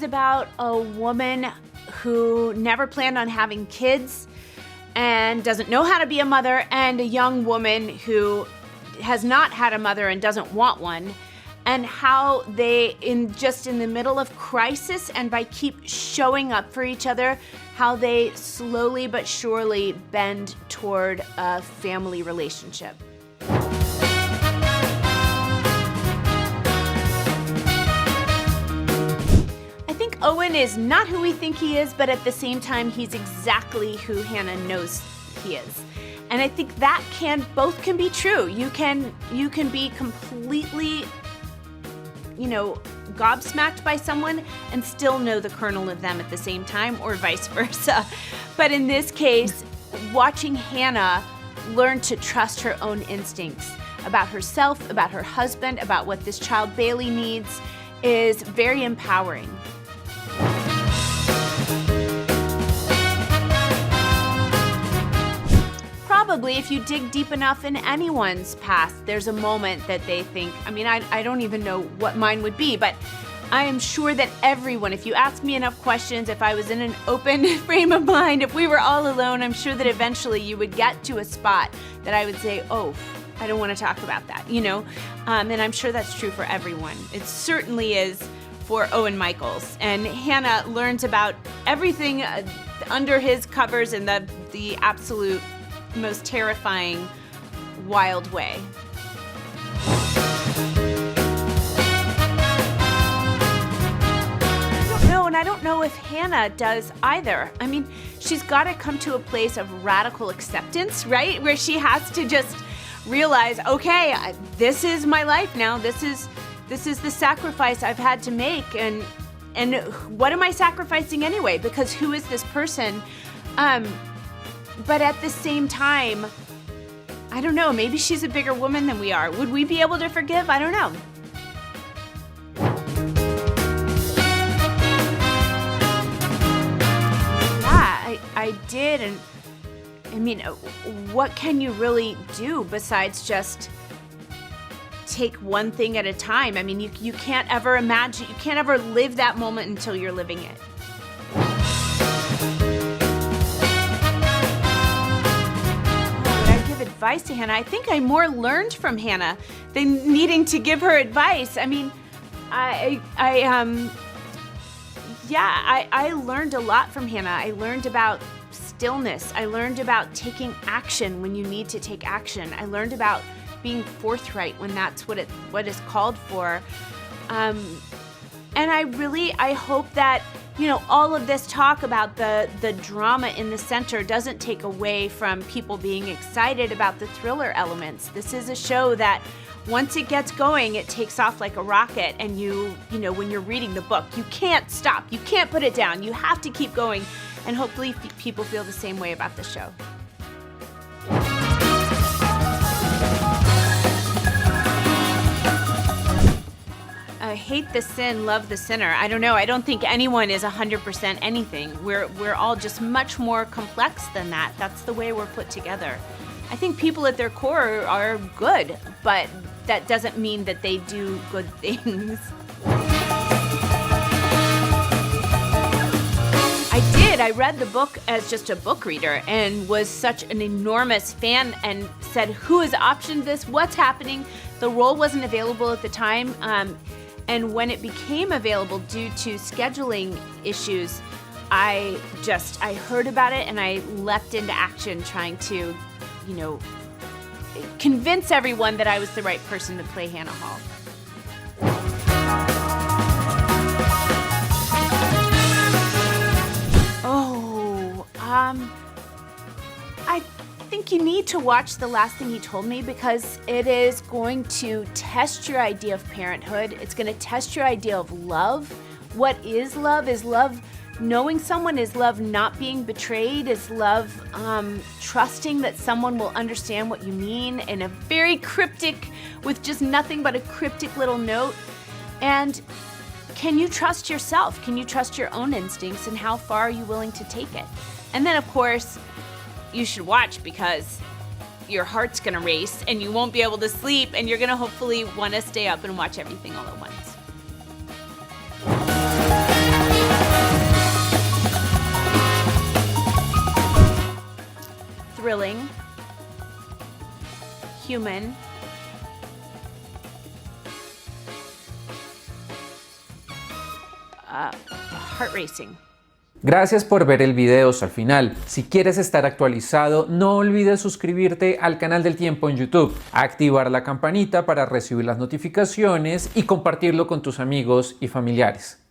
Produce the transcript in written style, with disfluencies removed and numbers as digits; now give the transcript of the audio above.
about a woman who never planned on having kids and doesn't know how to be a mother, and a young woman who has not had a mother and doesn't want one, and how they, in the middle of crisis and by keep showing up for each other, how they slowly but surely bend toward a family relationship. Owen is not who we think he is, but at the same time, he's exactly who Hannah knows he is. And I think that both can be true. You can be completely, gobsmacked by someone and still know the kernel of them at the same time, or vice versa. But in this case, watching Hannah learn to trust her own instincts about herself, about her husband, about what this child Bailey needs is very empowering. Probably, if you dig deep enough in anyone's past, there's a moment that they think, I don't even know what mine would be, but I am sure that everyone, if you ask me enough questions, if I was in an open frame of mind, if we were all alone, I'm sure that eventually you would get to a spot that I would say, oh, I don't want to talk about that, and I'm sure that's true for everyone. It certainly is for Owen Michaels. And Hannah learns about everything under his covers in the absolute most terrifying, wild way. I don't know if Hannah does either. She's got to come to a place of radical acceptance, right? Where she has to just realize, okay, this is my life now. This is the sacrifice I've had to make, and what am I sacrificing anyway? Because who is this person? But at the same time, I don't know, maybe she's a bigger woman than we are. Would we be able to forgive? I don't know. Yeah, I did, and what can you really do besides just take one thing at a time? You can't ever imagine, you can't ever live that moment until you're living it. Advice to Hannah. I think I more learned from Hannah than needing to give her advice. I learned a lot from Hannah. I learned about stillness. I learned about taking action when you need to take action. I learned about being forthright when that's what is called for. And I hope that all of this talk about the drama in the center doesn't take away from people being excited about the thriller elements. This is a show that once it gets going, it takes off like a rocket, and when you're reading the book, you can't stop. You can't put it down. You have to keep going, and hopefully people feel the same way about the show. Hate the sin, love the sinner. I don't know. I don't think anyone is 100% anything. We're all just much more complex than that. That's the way we're put together. I think people at their core are good, but that doesn't mean that they do good things. I read the book as just a book reader and was such an enormous fan and said, who has optioned this? What's happening? The role wasn't available at the time. And when it became available due to scheduling issues, I heard about it and I leapt into action trying to, convince everyone that I was the right person to play Hannah Hall. I think you need to watch The Last Thing He Told Me, because it is going to test your idea of parenthood. It's going to test your idea of love. What is love? Is love knowing someone? Is love not being betrayed? Is love trusting that someone will understand what you mean in a very cryptic, with just nothing but a cryptic little note? And can you trust yourself? Can you trust your own instincts, and how far are you willing to take it? And then, of course, you should watch, because your heart's gonna race and you won't be able to sleep, and you're gonna hopefully want to stay up and watch everything all at once. thrilling, human, heart racing. Gracias por ver el video hasta el final. Si quieres estar actualizado, no olvides suscribirte al canal del Tiempo en YouTube, activar la campanita para recibir las notificaciones y compartirlo con tus amigos y familiares.